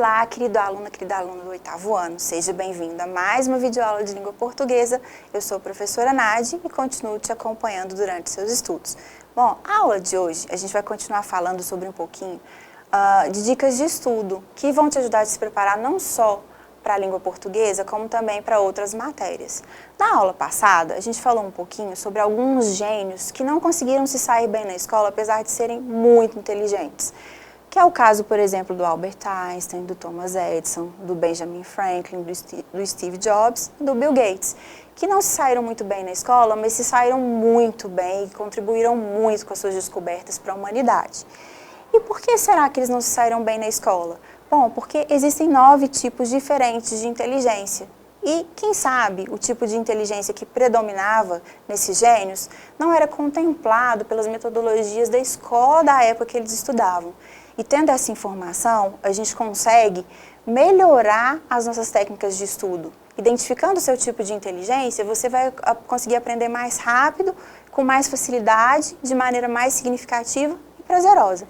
Olá, querida aluna do oitavo ano, seja bem-vindo a mais uma videoaula de língua portuguesa. Eu sou a professora Nadi e continuo te acompanhando durante seus estudos. Bom, a aula de hoje a gente vai continuar falando sobre um pouquinho de dicas de estudo que vão te ajudar a se preparar não só para a língua portuguesa, como também para outras matérias. Na aula passada, a gente falou um pouquinho sobre alguns gênios que não conseguiram se sair bem na escola, apesar de serem muito inteligentes. Que é o caso, por exemplo, do Albert Einstein, do Thomas Edison, do Benjamin Franklin, do Steve Jobs e do Bill Gates, que não se saíram muito bem na escola, mas se saíram muito bem e contribuíram muito com as suas descobertas para a humanidade. E por que será que eles não se saíram bem na escola? Bom, porque existem 9 tipos diferentes de inteligência. E, quem sabe, o tipo de inteligência que predominava nesses gênios não era contemplado pelas metodologias da escola da época que eles estudavam. E tendo essa informação, a gente consegue melhorar as nossas técnicas de estudo. Identificando o seu tipo de inteligência, você vai conseguir aprender mais rápido, com mais facilidade, de maneira mais significativa e prazerosa.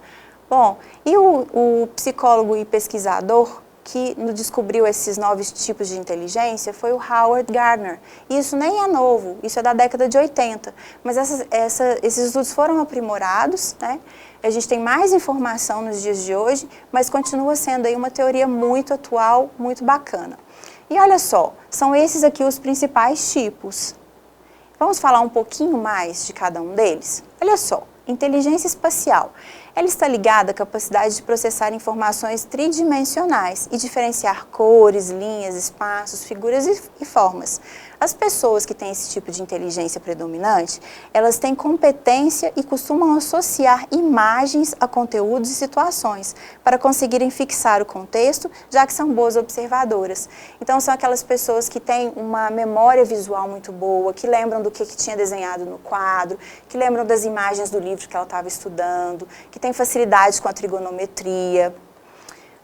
Bom, e o psicólogo e pesquisador que descobriu esses 9 tipos de inteligência foi o Howard Gardner. Isso nem é novo, isso é da década de 80, mas esses estudos foram aprimorados, né? A gente tem mais informação nos dias de hoje, mas continua sendo aí uma teoria muito atual, muito bacana. E olha só, são esses aqui os principais tipos. Vamos falar um pouquinho mais de cada um deles? Olha só, inteligência espacial. Ela está ligada à capacidade de processar informações tridimensionais e diferenciar cores, linhas, espaços, figuras e formas. As pessoas que têm esse tipo de inteligência predominante, elas têm competência e costumam associar imagens a conteúdos e situações para conseguirem fixar o contexto, já que são boas observadoras. Então, são aquelas pessoas que têm uma memória visual muito boa, que lembram do que tinha desenhado no quadro, que lembram das imagens do livro que ela estava estudando, que tem facilidade com a trigonometria.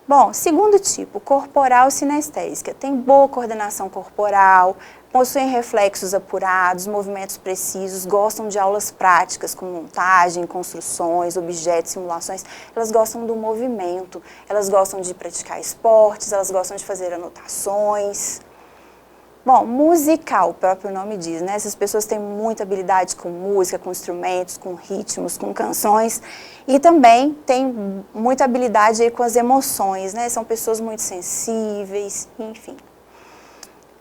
Bom, segundo tipo, corporal sinestésica. Tem boa coordenação corporal, possuem reflexos apurados, movimentos precisos, gostam de aulas práticas com montagem, construções, objetos, simulações. Elas gostam do movimento, elas gostam de praticar esportes, elas gostam de fazer anotações. Bom, musical, o próprio nome diz, né? Essas pessoas têm muita habilidade com música, com instrumentos, com ritmos, com canções e também têm muita habilidade aí com as emoções, né? São pessoas muito sensíveis, enfim.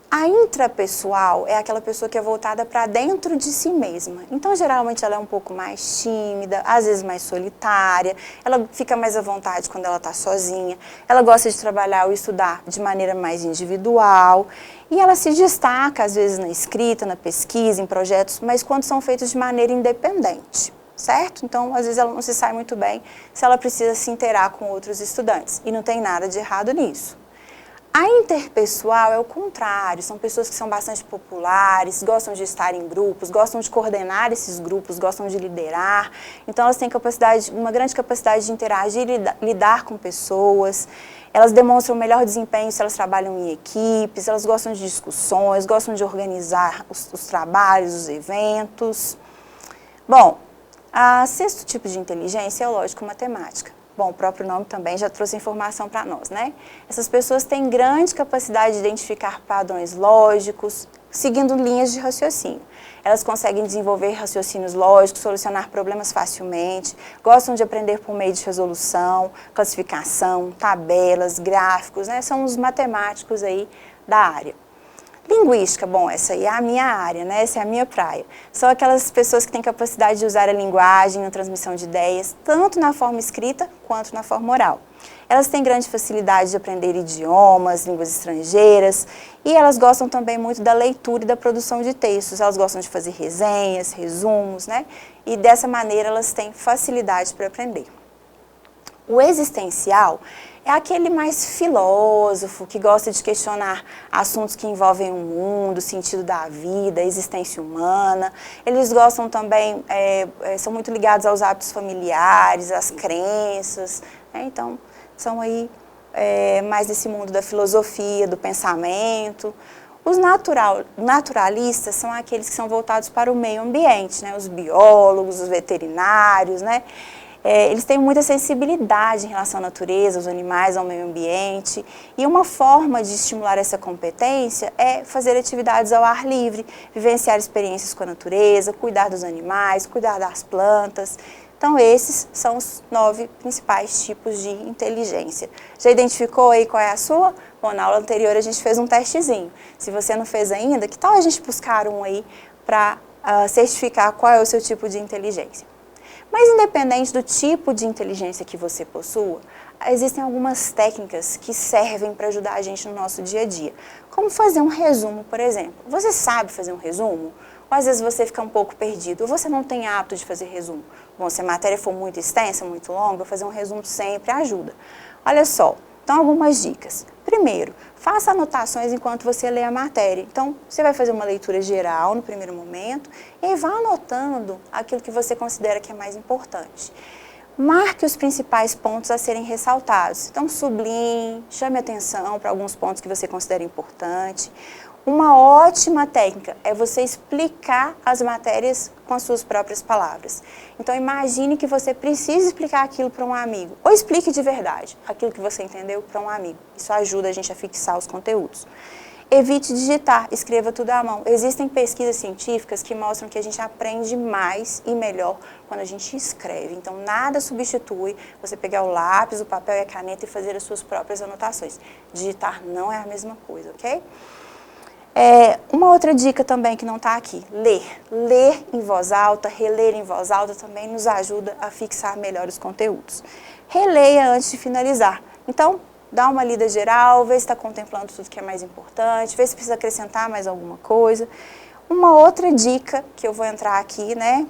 A intrapessoal é aquela pessoa que é voltada para dentro de si mesma. Então, geralmente, ela é um pouco mais tímida, às vezes mais solitária, ela fica mais à vontade quando ela está sozinha, ela gosta de trabalhar ou estudar de maneira mais individual e ela se destaca, às vezes, na escrita, na pesquisa, em projetos, mas quando são feitos de maneira independente, certo? Então, às vezes, ela não se sai muito bem se ela precisa se inteirar com outros estudantes e não tem nada de errado nisso. A interpessoal é o contrário, são pessoas que são bastante populares, gostam de estar em grupos, gostam de coordenar esses grupos, gostam de liderar. Então, elas têm uma grande capacidade de interagir e lidar com pessoas. Elas demonstram o melhor desempenho se elas trabalham em equipes, elas gostam de discussões, gostam de organizar os trabalhos, os eventos. Bom, o sexto tipo de inteligência é o lógico-matemática. Bom, o próprio nome também já trouxe informação para nós, né? Essas pessoas têm grande capacidade de identificar padrões lógicos, seguindo linhas de raciocínio. Elas conseguem desenvolver raciocínios lógicos, solucionar problemas facilmente, gostam de aprender por meio de resolução, classificação, tabelas, gráficos, né? São os matemáticos aí da área. Linguística, bom, essa aí é a minha área, né? Essa é a minha praia. São aquelas pessoas que têm capacidade de usar a linguagem na transmissão de ideias, tanto na forma escrita quanto na forma oral. Elas têm grande facilidade de aprender idiomas, línguas estrangeiras, e elas gostam também muito da leitura e da produção de textos. Elas gostam de fazer resenhas, resumos, né? E dessa maneira elas têm facilidade para aprender. O existencial é aquele mais filósofo, que gosta de questionar assuntos que envolvem o mundo, o sentido da vida, a existência humana. Eles gostam também, são muito ligados aos hábitos familiares, às crenças, né? Então, são aí mais desse mundo da filosofia, do pensamento. Os naturalistas são aqueles que são voltados para o meio ambiente, né? Os biólogos, os veterinários, né? Eles têm muita sensibilidade em relação à natureza, aos animais, ao meio ambiente. E uma forma de estimular essa competência é fazer atividades ao ar livre, vivenciar experiências com a natureza, cuidar dos animais, cuidar das plantas. Então, esses são os 9 principais tipos de inteligência. Já identificou aí qual é a sua? Bom, na aula anterior a gente fez um testezinho. Se você não fez ainda, que tal a gente buscar um aí para certificar qual é o seu tipo de inteligência? Mas independente do tipo de inteligência que você possua, existem algumas técnicas que servem para ajudar a gente no nosso dia a dia. Como fazer um resumo, por exemplo. Você sabe fazer um resumo? Ou às vezes você fica um pouco perdido, ou você não tem hábito de fazer resumo. Bom, se a matéria for muito extensa, muito longa, fazer um resumo sempre ajuda. Olha só, então algumas dicas. Primeiro, faça anotações enquanto você lê a matéria. Então, você vai fazer uma leitura geral no primeiro momento e aí vá anotando aquilo que você considera que é mais importante. Marque os principais pontos a serem ressaltados. Então, sublinhe, chame atenção para alguns pontos que você considera importante. Uma ótima técnica é você explicar as matérias com as suas próprias palavras. Então, imagine que você precisa explicar aquilo para um amigo, ou explique de verdade aquilo que você entendeu para um amigo. Isso ajuda a gente a fixar os conteúdos. Evite digitar, escreva tudo à mão. Existem pesquisas científicas que mostram que a gente aprende mais e melhor quando a gente escreve. Então, nada substitui você pegar o lápis, o papel e a caneta e fazer as suas próprias anotações. Digitar não é a mesma coisa, ok? Uma outra dica também que não está aqui, ler. Ler em voz alta, reler em voz alta também nos ajuda a fixar melhor os conteúdos. Releia antes de finalizar. Então, dá uma lida geral, vê se está contemplando tudo que é mais importante, vê se precisa acrescentar mais alguma coisa. Uma outra dica que eu vou entrar aqui, né,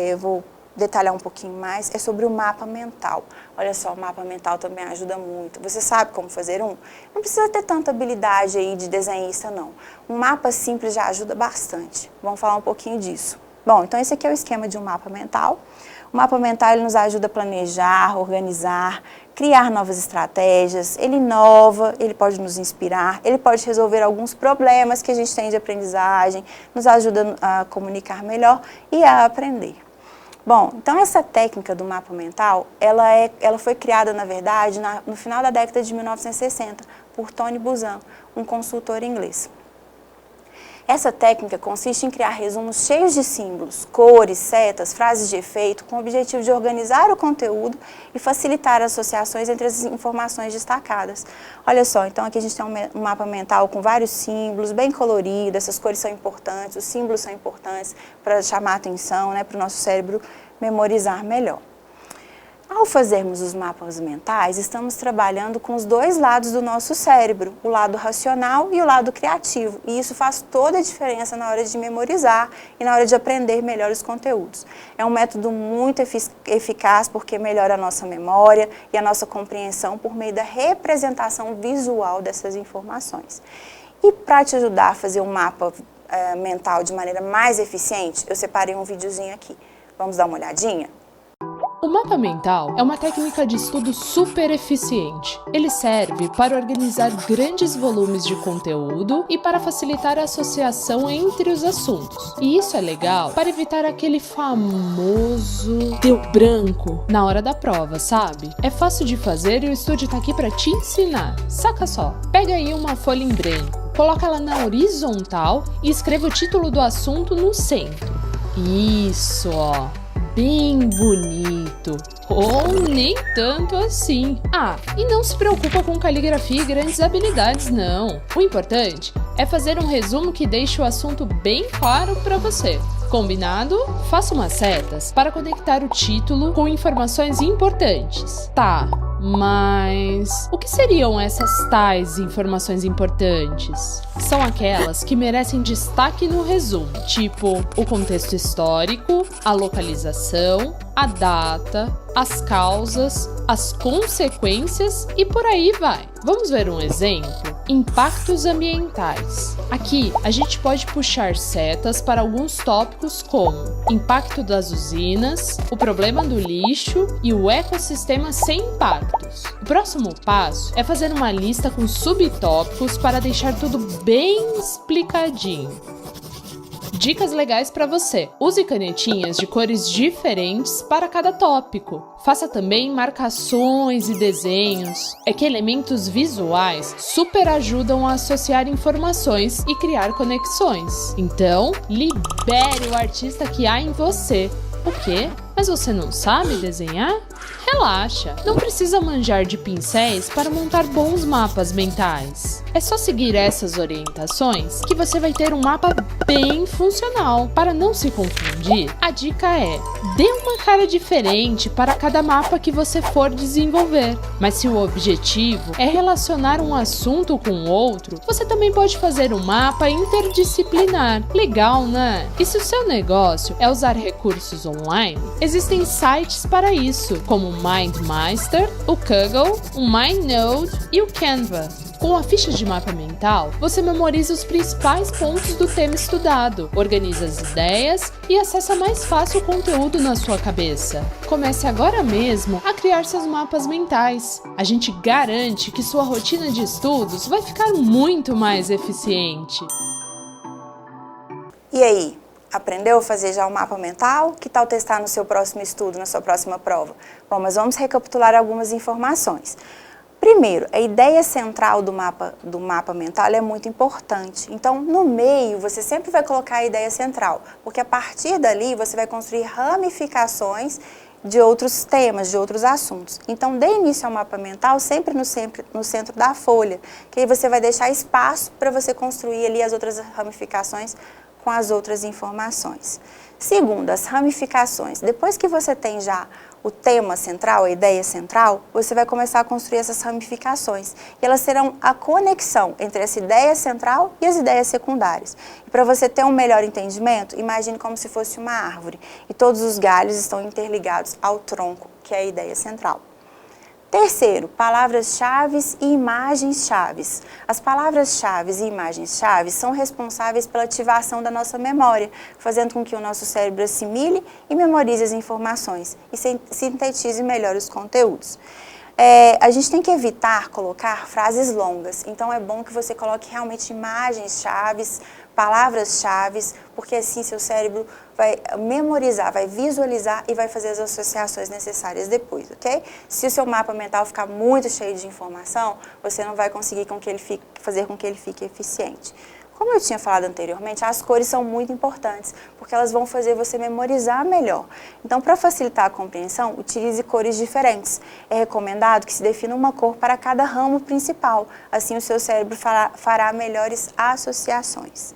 eu vou detalhar um pouquinho mais, é sobre o mapa mental. Olha só, o mapa mental também ajuda muito. Você sabe como fazer um? Não precisa ter tanta habilidade aí de desenhista, não. Um mapa simples já ajuda bastante. Vamos falar um pouquinho disso. Bom, então esse aqui é o esquema de um mapa mental. O mapa mental ele nos ajuda a planejar, organizar, criar novas estratégias. Ele inova, ele pode nos inspirar, ele pode resolver alguns problemas que a gente tem de aprendizagem, nos ajuda a comunicar melhor e a aprender. Bom, então essa técnica do mapa mental, ela foi criada, na verdade, no final da década de 1960, por Tony Buzan, um consultor inglês. Essa técnica consiste em criar resumos cheios de símbolos, cores, setas, frases de efeito, com o objetivo de organizar o conteúdo e facilitar as associações entre as informações destacadas. Olha só, então aqui a gente tem um mapa mental com vários símbolos, bem colorido, essas cores são importantes, os símbolos são importantes para chamar a atenção, né, para o nosso cérebro memorizar melhor. Ao fazermos os mapas mentais, estamos trabalhando com os dois lados do nosso cérebro, o lado racional e o lado criativo. E isso faz toda a diferença na hora de memorizar e na hora de aprender melhor os conteúdos. É um método muito eficaz porque melhora a nossa memória e a nossa compreensão por meio da representação visual dessas informações. E para te ajudar a fazer um mapa mental de maneira mais eficiente, eu separei um videozinho aqui. Vamos dar uma olhadinha? O mapa mental é uma técnica de estudo super eficiente. Ele serve para organizar grandes volumes de conteúdo e para facilitar a associação entre os assuntos. E isso é legal para evitar aquele famoso deu branco na hora da prova, sabe? É fácil de fazer e o estúdio tá aqui para te ensinar. Saca só, pega aí uma folha em branco, coloca ela na horizontal e escreva o título do assunto no centro. Isso, ó. Bem bonito, ou nem tanto assim. E não se preocupa com caligrafia e grandes habilidades, não. O importante é fazer um resumo que deixe o assunto bem claro para você. Combinado? Faça umas setas para conectar o título com informações importantes. Tá, mas o que seriam essas tais informações importantes? São aquelas que merecem destaque no resumo, tipo o contexto histórico, a localização, a data, as causas, as consequências e por aí vai. Vamos ver um exemplo? Impactos ambientais. Aqui a gente pode puxar setas para alguns tópicos como impacto das usinas, o problema do lixo e o ecossistema sem impactos. O próximo passo é fazer uma lista com subtópicos para deixar tudo bem explicadinho. Dicas legais para você. Use canetinhas de cores diferentes para cada tópico. Faça também marcações e desenhos. É que elementos visuais super ajudam a associar informações e criar conexões. Então, libere o artista que há em você. O quê? Mas você não sabe desenhar? Relaxa, não precisa manjar de pincéis para montar bons mapas mentais. É só seguir essas orientações que você vai ter um mapa bem funcional. Para não se confundir, a dica é: dê uma cara diferente para cada mapa que você for desenvolver. Mas se o objetivo é relacionar um assunto com outro, você também pode fazer um mapa interdisciplinar. Legal, né? E se o seu negócio é usar recursos online, existem sites para isso, como o MindMeister, o Kaggle, o MindNode e o Canva. Com a ficha de mapa mental, você memoriza os principais pontos do tema estudado, organiza as ideias e acessa mais fácil o conteúdo na sua cabeça. Comece agora mesmo a criar seus mapas mentais. A gente garante que sua rotina de estudos vai ficar muito mais eficiente. E aí? Aprendeu a fazer já o mapa mental? Que tal testar no seu próximo estudo, na sua próxima prova? Bom, mas vamos recapitular algumas informações. Primeiro, a ideia central do mapa mental é muito importante. Então, no meio, você sempre vai colocar a ideia central, porque a partir dali você vai construir ramificações de outros temas, de outros assuntos. Então, dê início ao mapa mental sempre no centro da folha, que aí você vai deixar espaço para você construir ali as outras ramificações com as outras informações. Segundo, as ramificações. Depois que você tem já o tema central, a ideia central, você vai começar a construir essas ramificações. E elas serão a conexão entre essa ideia central e as ideias secundárias. E para você ter um melhor entendimento, imagine como se fosse uma árvore. E todos os galhos estão interligados ao tronco, que é a ideia central. Terceiro, palavras-chave e imagens-chave. As palavras-chave e imagens-chave são responsáveis pela ativação da nossa memória, fazendo com que o nosso cérebro assimile e memorize as informações e sintetize melhor os conteúdos. A gente tem que evitar colocar frases longas, então é bom que você coloque realmente imagens-chave, palavras-chave, porque assim seu cérebro vai memorizar, vai visualizar e vai fazer as associações necessárias depois, ok? Se o seu mapa mental ficar muito cheio de informação, você não vai conseguir fazer com que ele fique eficiente. Como eu tinha falado anteriormente, as cores são muito importantes, porque elas vão fazer você memorizar melhor. Então, para facilitar a compreensão, utilize cores diferentes. É recomendado que se defina uma cor para cada ramo principal, assim o seu cérebro fará melhores associações.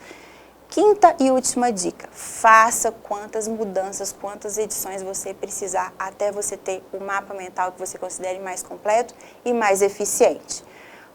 Quinta e última dica, faça quantas mudanças, quantas edições você precisar até você ter o mapa mental que você considere mais completo e mais eficiente.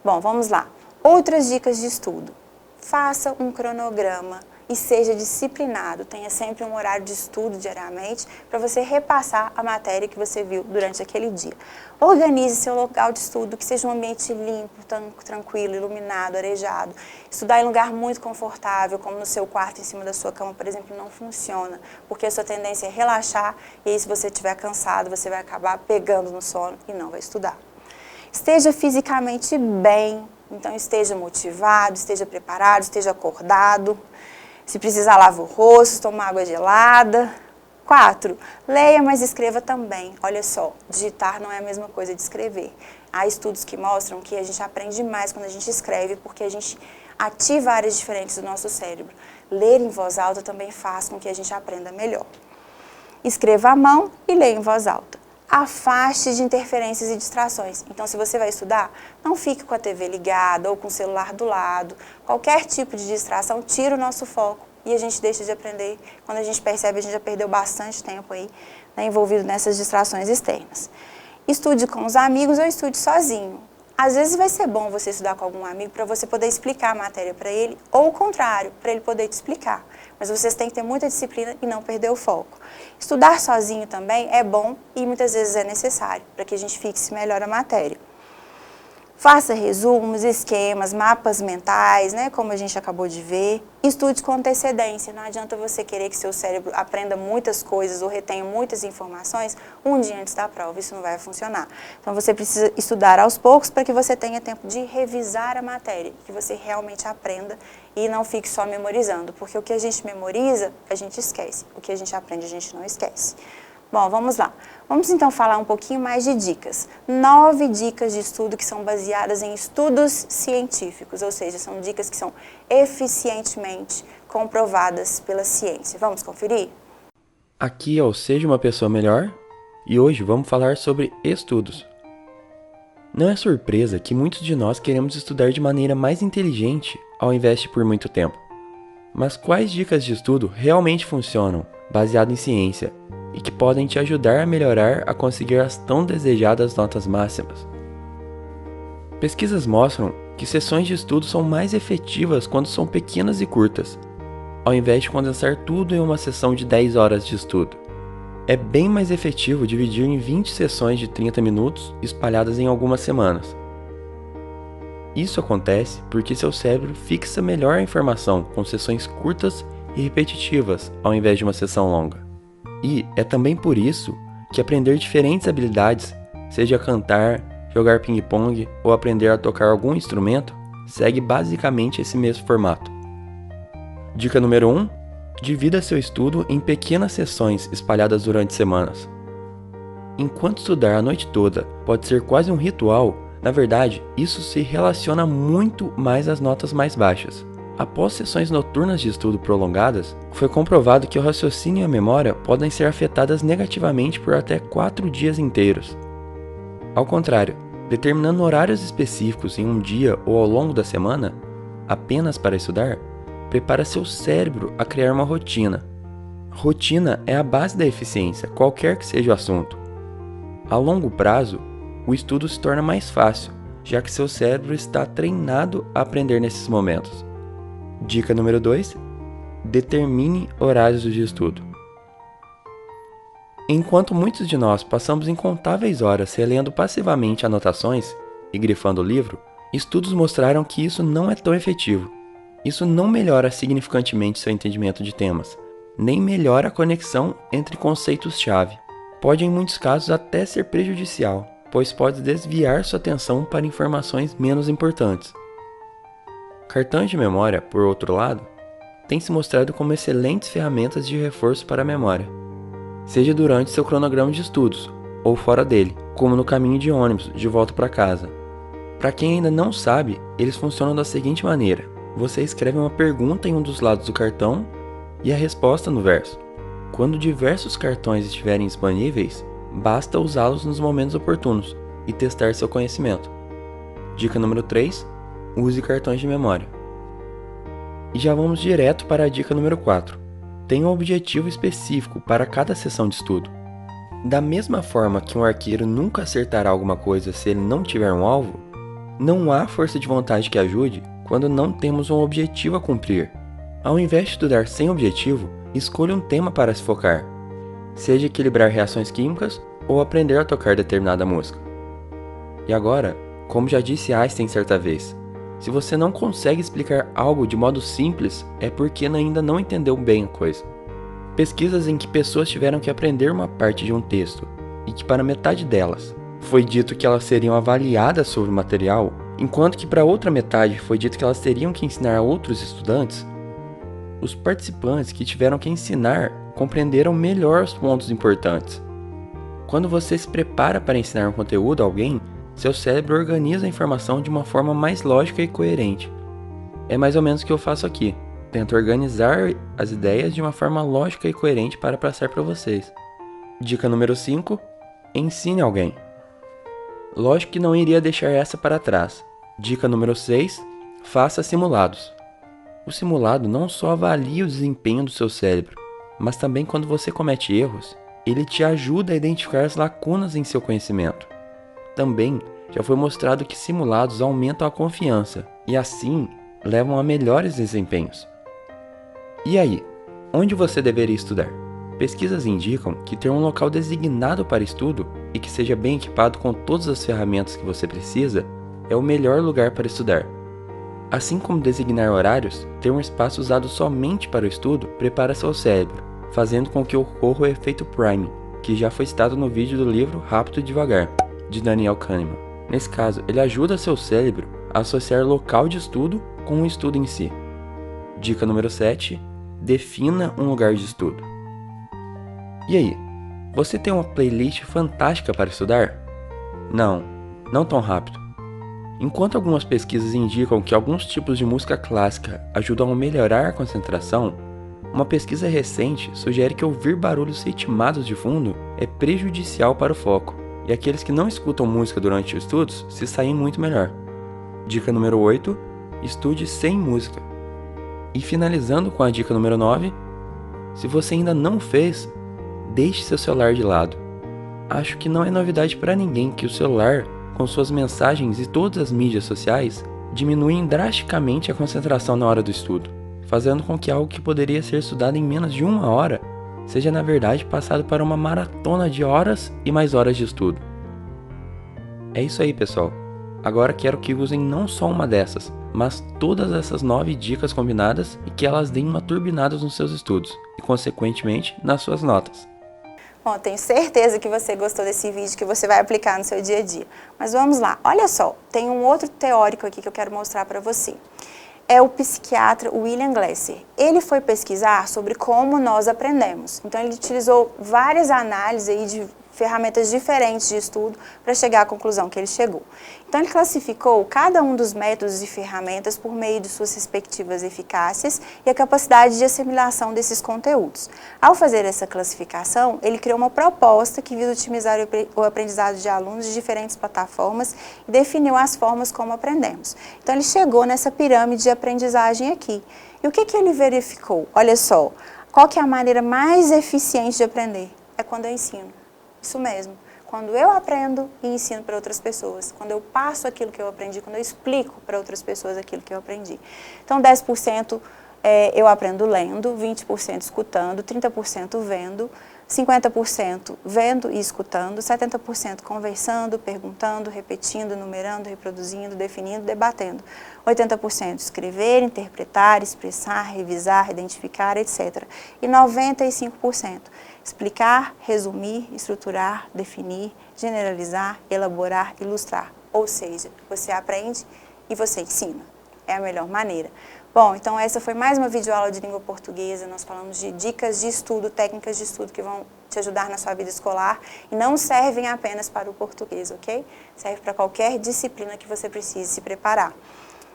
Bom, vamos lá. Outras dicas de estudo. Faça um cronograma e seja disciplinado, tenha sempre um horário de estudo diariamente para você repassar a matéria que você viu durante aquele dia. Organize seu local de estudo, que seja um ambiente limpo, tranquilo, iluminado, arejado. Estudar em um lugar muito confortável, como no seu quarto, em cima da sua cama, por exemplo, não funciona, porque a sua tendência é relaxar e aí se você estiver cansado, você vai acabar pegando no sono e não vai estudar. Esteja fisicamente bem. Então, esteja motivado, esteja preparado, esteja acordado. Se precisar, lava o rosto, toma água gelada. 4. Leia, mas escreva também. Olha só, digitar não é a mesma coisa de escrever. Há estudos que mostram que a gente aprende mais quando a gente escreve, porque a gente ativa áreas diferentes do nosso cérebro. Ler em voz alta também faz com que a gente aprenda melhor. Escreva à mão e leia em voz alta. Afaste de interferências e distrações. Então, se você vai estudar, não fique com a TV ligada ou com o celular do lado. Qualquer tipo de distração tira o nosso foco e a gente deixa de aprender. Quando a gente percebe, a gente já perdeu bastante tempo aí, né, envolvido nessas distrações externas. Estude com os amigos ou estude sozinho. Às vezes vai ser bom você estudar com algum amigo para você poder explicar a matéria para ele, ou o contrário, para ele poder te explicar. Mas vocês têm que ter muita disciplina e não perder o foco. Estudar sozinho também é bom e muitas vezes é necessário, para que a gente fixe melhor a matéria. Faça resumos, esquemas, mapas mentais, né, como a gente acabou de ver. Estude com antecedência. Não adianta você querer que seu cérebro aprenda muitas coisas ou retenha muitas informações um dia antes da prova. Isso não vai funcionar. Então, você precisa estudar aos poucos para que você tenha tempo de revisar a matéria, que você realmente aprenda e não fique só memorizando. Porque o que a gente memoriza, a gente esquece. O que a gente aprende, a gente não esquece. Bom, vamos lá. Vamos então falar um pouquinho mais de dicas. 9 dicas de estudo que são baseadas em estudos científicos, ou seja, são dicas que são eficientemente comprovadas pela ciência. Vamos conferir? Aqui é o Seja Uma Pessoa Melhor e hoje vamos falar sobre estudos. Não é surpresa que muitos de nós queremos estudar de maneira mais inteligente ao invés de por muito tempo. Mas quais dicas de estudo realmente funcionam, baseado em ciência, e que podem te ajudar a melhorar a conseguir as tão desejadas notas máximas? Pesquisas mostram que sessões de estudo são mais efetivas quando são pequenas e curtas, ao invés de condensar tudo em uma sessão de 10 horas de estudo. É bem mais efetivo dividir em 20 sessões de 30 minutos espalhadas em algumas semanas. Isso acontece porque seu cérebro fixa melhor a informação com sessões curtas e repetitivas ao invés de uma sessão longa. E é também por isso que aprender diferentes habilidades, seja cantar, jogar ping-pong ou aprender a tocar algum instrumento, segue basicamente esse mesmo formato. Dica número 1. Divida seu estudo em pequenas sessões espalhadas durante semanas. Enquanto estudar a noite toda pode ser quase um ritual, na verdade, isso se relaciona muito mais às notas mais baixas. Após sessões noturnas de estudo prolongadas, foi comprovado que o raciocínio e a memória podem ser afetadas negativamente por até 4 dias inteiros. Ao contrário, determinando horários específicos em um dia ou ao longo da semana, apenas para estudar, prepara seu cérebro a criar uma rotina. Rotina é a base da eficiência, qualquer que seja o assunto. A longo prazo, o estudo se torna mais fácil, já que seu cérebro está treinado a aprender nesses momentos. Dica número 2. Determine horários de estudo. Enquanto muitos de nós passamos incontáveis horas relendo passivamente anotações e grifando o livro, estudos mostraram que isso não é tão efetivo. Isso não melhora significantemente seu entendimento de temas, nem melhora a conexão entre conceitos-chave. Pode em muitos casos até ser prejudicial, pois pode desviar sua atenção para informações menos importantes. Cartões de memória, por outro lado, têm se mostrado como excelentes ferramentas de reforço para a memória, seja durante seu cronograma de estudos ou fora dele, como no caminho de ônibus de volta para casa. Para quem ainda não sabe, eles funcionam da seguinte maneira: você escreve uma pergunta em um dos lados do cartão e a resposta no verso. Quando diversos cartões estiverem disponíveis, basta usá-los nos momentos oportunos e testar seu conhecimento. Dica número 3. Use cartões de memória. E já vamos direto para a dica número 4. Tenha um objetivo específico para cada sessão de estudo. Da mesma forma que um arqueiro nunca acertará alguma coisa se ele não tiver um alvo, não há força de vontade que ajude quando não temos um objetivo a cumprir. Ao invés de estudar sem objetivo, escolha um tema para se focar, seja equilibrar reações químicas ou aprender a tocar determinada música. E agora, como já disse Einstein certa vez, se você não consegue explicar algo de modo simples, é porque ainda não entendeu bem a coisa. Pesquisas em que pessoas tiveram que aprender uma parte de um texto e que para metade delas foi dito que elas seriam avaliadas sobre o material, enquanto que para outra metade foi dito que elas teriam que ensinar a outros estudantes, os participantes que tiveram que ensinar compreenderam melhor os pontos importantes. Quando você se prepara para ensinar um conteúdo a alguém, seu cérebro organiza a informação de uma forma mais lógica e coerente. É mais ou menos o que eu faço aqui. Tento organizar as ideias de uma forma lógica e coerente para passar para vocês. Dica número 5. Ensine alguém. Lógico que não iria deixar essa para trás. Dica número 6. Faça simulados. O simulado não só avalia o desempenho do seu cérebro, mas também quando você comete erros, ele te ajuda a identificar as lacunas em seu conhecimento. Também já foi mostrado que simulados aumentam a confiança e assim levam a melhores desempenhos. E aí, onde você deveria estudar? Pesquisas indicam que ter um local designado para estudo e que seja bem equipado com todas as ferramentas que você precisa é o melhor lugar para estudar. Assim como designar horários, ter um espaço usado somente para o estudo prepara seu cérebro, fazendo com que ocorra o efeito priming, que já foi citado no vídeo do livro Rápido e Devagar, de Daniel Kahneman. Nesse caso, ele ajuda seu cérebro a associar local de estudo com o estudo em si. Dica número 7. Defina um lugar de estudo. E aí, você tem uma playlist fantástica para estudar? Não tão rápido. Enquanto algumas pesquisas indicam que alguns tipos de música clássica ajudam a melhorar a concentração, uma pesquisa recente sugere que ouvir barulhos ritmados de fundo é prejudicial para o foco, e aqueles que não escutam música durante os estudos se saem muito melhor. Dica número 8. Estude sem música. E finalizando com a dica número 9, se você ainda não fez, deixe seu celular de lado. Acho que não é novidade para ninguém que o celular, com suas mensagens e todas as mídias sociais, diminuem drasticamente a concentração na hora do estudo, fazendo com que algo que poderia ser estudado em menos de 1 hora seja na verdade passado para uma maratona de horas e mais horas de estudo. É isso aí, pessoal. Agora quero que usem não só uma dessas, mas todas essas 9 dicas combinadas e que elas deem uma turbinada nos seus estudos e, consequentemente, nas suas notas. Bom, tenho certeza que você gostou desse vídeo, que você vai aplicar no seu dia a dia. Mas vamos lá, olha só, tem um outro teórico aqui que eu quero mostrar para você. É o psiquiatra William Glasser. Ele foi pesquisar sobre como nós aprendemos. Então, ele utilizou várias análises aí de ferramentas diferentes de estudo para chegar à conclusão que ele chegou. Então, ele classificou cada um dos métodos e ferramentas por meio de suas respectivas eficácias e a capacidade de assimilação desses conteúdos. Ao fazer essa classificação, ele criou uma proposta que visa otimizar o aprendizado de alunos de diferentes plataformas e definiu as formas como aprendemos. Então, ele chegou nessa pirâmide de aprendizagem aqui. E o que ele verificou? Olha só, qual que é a maneira mais eficiente de aprender? É quando eu ensino. Isso mesmo, quando eu aprendo e ensino para outras pessoas, quando eu passo aquilo que eu aprendi, quando eu explico para outras pessoas aquilo que eu aprendi. Então, 10% eu aprendo lendo, 20% escutando, 30% vendo, 50% vendo e escutando, 70% conversando, perguntando, repetindo, numerando, reproduzindo, definindo, debatendo. 80% escrever, interpretar, expressar, revisar, identificar, etc. E 95% explicar, resumir, estruturar, definir, generalizar, elaborar, ilustrar. Ou seja, você aprende e você ensina. É a melhor maneira. Bom, então essa foi mais uma videoaula de língua portuguesa. Nós falamos de dicas de estudo, técnicas de estudo que vão te ajudar na sua vida escolar e não servem apenas para o português, ok? Serve para qualquer disciplina que você precise se preparar.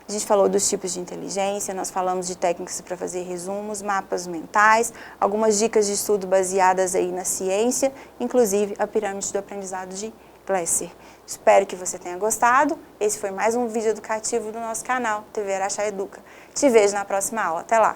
A gente falou dos tipos de inteligência, nós falamos de técnicas para fazer resumos, mapas mentais, algumas dicas de estudo baseadas aí na ciência, inclusive a pirâmide do aprendizado de Glasser. Espero que você tenha gostado. Esse foi mais um vídeo educativo do nosso canal, TV Araxá Educa. Te vejo na próxima aula. Até lá!